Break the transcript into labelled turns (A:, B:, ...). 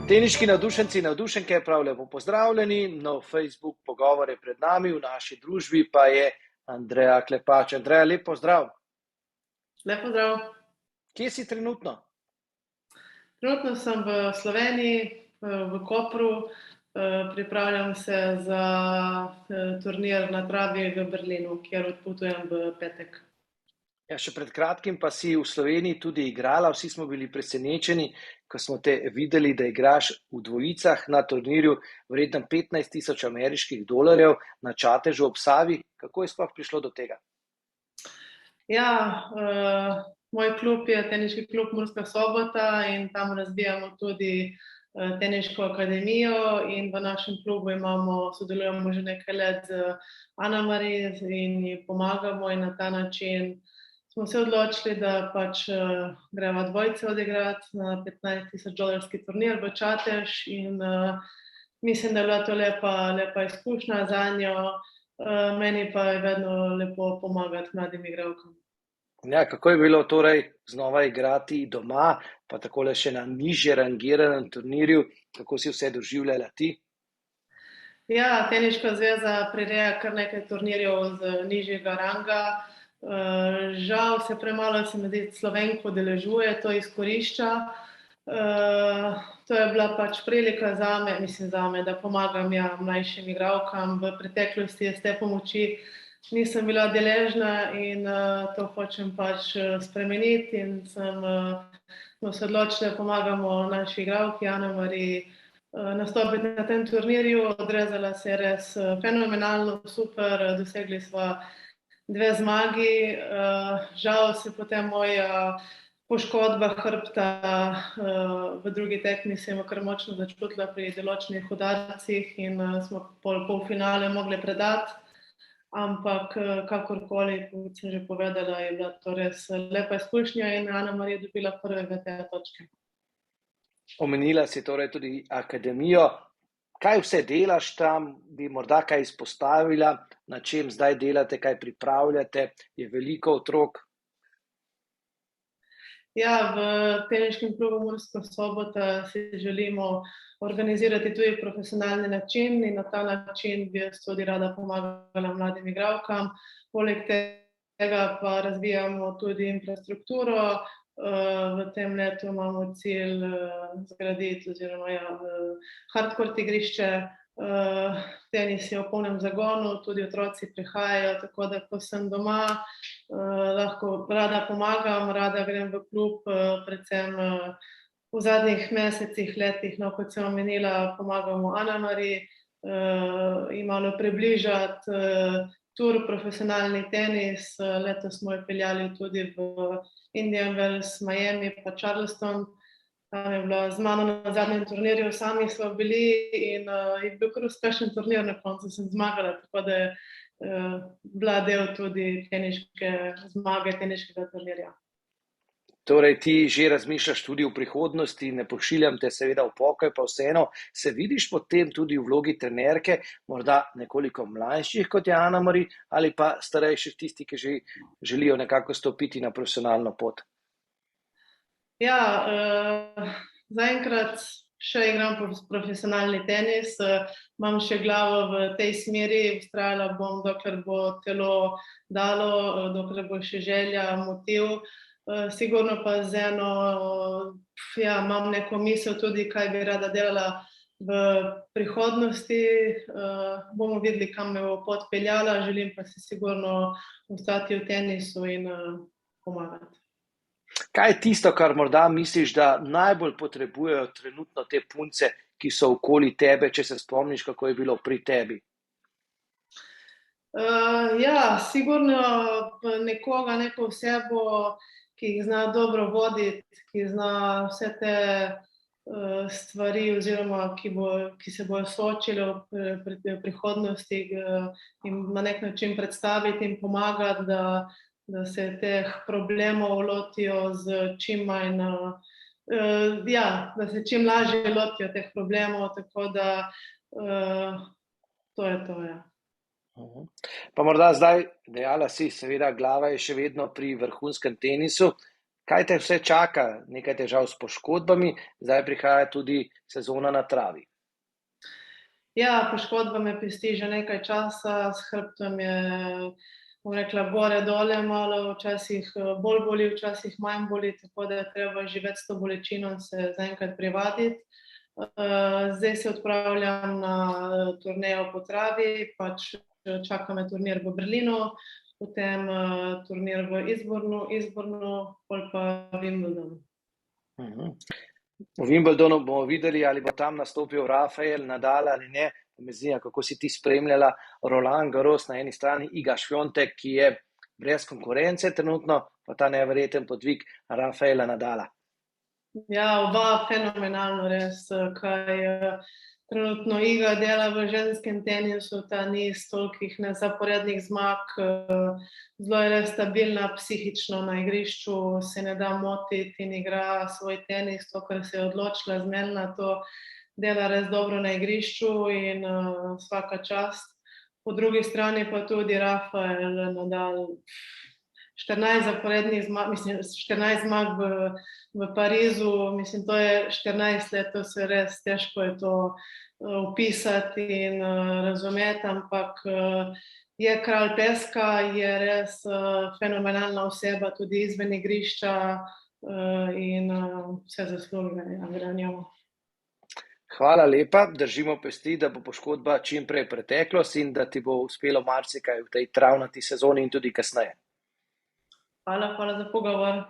A: Teniški navdušenci in navdušenke, prav lepo pozdravljeni. No, Facebook pogovor je pred nami, v naši družbi pa je Andreja Klepač. Andreja, lep pozdrav.
B: Lep pozdrav.
A: Kje si trenutno?
B: Trenutno sem v Sloveniji, v Kopru. Pripravljam se za turnir na travi v Berlinu, kjer odpotujem v petek.
A: Ja, še pred kratkim pa si v Sloveniji tudi igrala. Vsi smo bili presenečeni, ko smo te videli, da igraš v dvojicah na turnirju vrednem 15.000 ameriških dolarjev na Čatežu ob Savi. Kako je sploh prišlo do tega?
B: Ja, moj klub je teniški klub Murska Sobota in tam razvijamo tudi teniško akademijo in v našem klubu sodelujemo že nekaj let z Anamari in ji pomagamo in na ta način smo se odločili, da pač greva dvojce odigrati na 15.000 dolarski turnir v Čatež in mislim, da je bila to lepa izkušnja zanjo. Meni pa je vedno lepo pomagati mladim igralkam.
A: Ja, kako je bilo torej znova igrati doma, pa takole še na nižje rangiranem turnirju, kako si vse doživljala ti?
B: Ja, Teniška zveza prireja kar nekaj turnirjev z nižjega ranga. Žal se premalo, se mi zdi, Slovenk udeležuje, to izkorišča. To je bila pač prilika zame, da pomagam mlajšim igralkam. V preteklosti iz te pomoči nisem bila deležna in to hočem pač spremeniti in smo se odločili, da pomagamo naši igralki Anamari nastopiti na tem turnirju. Odrezala se je res fenomenalno, super, dosegli sva 2 zmagi. Žal se potem moja poškodba hrbta v drugi tekmi se je kar močno začutila pri določenih udarcih in smo polfinale mogli predati. Ampak kakorkoli, kot sem že povedala, je bila to res lepa izkušnja in Anamari je dobila prvega te točke.
A: Omenila si torej tudi akademijo. Kaj vse delaš tam, bi morda kaj izpostavila, na čem zdaj delate, kaj pripravljate, je veliko otrok?
B: Ja, v teniškem klubu Murska Sobota si želimo organizirati tudi profesionalni način in na ta način bi jaz tudi rada pomagala mladim igralkam. Poleg tega pa razvijamo tudi infrastrukturo. V tem letu imamo cilj zgraditi oziroma hardcourt igrišče. Tenis je v polnem zagonu, tudi otroci prihajajo, tako da ko sem doma, lahko rada pomagam, rada grem v klub, predvsem v zadnjih mesecih, letih, no, kot sem omenila, pomagamo Anamari, malo približati tur profesionalni tenis. Letos smo jo peljali tudi v Indian Wells, Miami pa Charleston. Tam je bila z mano na zadnjem turnirju, sami smo bili in je bil kar uspešen turnir, na koncu sem zmagala, tako da je bila del tudi zmage teniškega turnirja.
A: Torej ti že razmišljaš tudi v prihodnosti, ne pošiljam te seveda v pokoj, pa vseeno se vidiš potem tudi v vlogi trenerke, morda nekoliko mlajših kot je Anamari ali pa starejših, tisti, ki že želijo nekako stopiti na profesionalno pot?
B: Ja, zaenkrat še igram profesionalni tenis, imam še glavo v tej smeri, vztrajala bom, dokler bo telo dalo, dokler bo še želja, motiv. Sigurno pa imam neko misel tudi, kaj bi rada delala v prihodnosti. Bomo videli, kam me bo pot peljala, želim pa si sigurno ostati v tenisu in pomagati.
A: Kaj je tisto, kar morda misliš, da najbolj potrebujejo trenutno te punce, ki so okoli tebe, če se spomniš, kako je bilo pri tebi?
B: Ja, sigurno neko osebo, ki jih zna dobro voditi, ki zna vse te stvari oziroma ki se bojo soočile v prihodnosti in na nek način predstaviti in pomagati, da se teh problemov lotijo z čim manj, da se čim lažje lotijo teh problemov, tako da to je to, ja.
A: Pa morda zdaj, dejala si, seveda glava je še vedno pri vrhunskem tenisu, Kaj te vse čaka? Nekaj težav s poškodbami, zdaj prihaja tudi sezona na travi.
B: Ja, poškodba me pesti že nekaj časa, s hrbtom je, bom rekla, gore dole malo, včasih bolj boli, včasih manj boli, tako da je treba živeti s to bolečino, se zaenkrat privaditi. Zdaj se odpravljam na turnejo po travi, pač čaka me turnir v Berlinu, potem turnir v Eastbournu, pol pa Wimbledon.
A: V Wimbledonu bomo videli, ali bo tam nastopil Rafael Nadal ali ne. Me zdi, kako si ti spremljala Roland Garros na eni strani, Iga Swiatek, ki je brez konkurence trenutno, pa ta neverjeten podvig Rafaela Nadala.
B: Ja, oba fenomenalno res, kaj trenutno Iga dela v ženskem tenisu, ta niz tolikih nezaporednih zmag, zelo je res stabilna psihično na igrišču, se ne da motiti in igra svoj tenis, to, kar se je odločila, zmenila, to dela res dobro na igrišču in svaka čast. Po drugi strani pa tudi Rafael Nadal, 14 zaporednih zmag, mislim, 14 zmag v Parizu, mislim, to je 14 let, to se res težko je to opisati in razumeti, ampak je kralj peska, je res fenomenalna oseba, tudi izven igrišča in vse zasluge, gre njemu.
A: Hvala lepa, držimo pesti, da bo poškodba čim prej preteklost in da ti bo uspelo marsikaj v tej travnati sezoni in tudi kasneje.
B: Hvala za pogovor.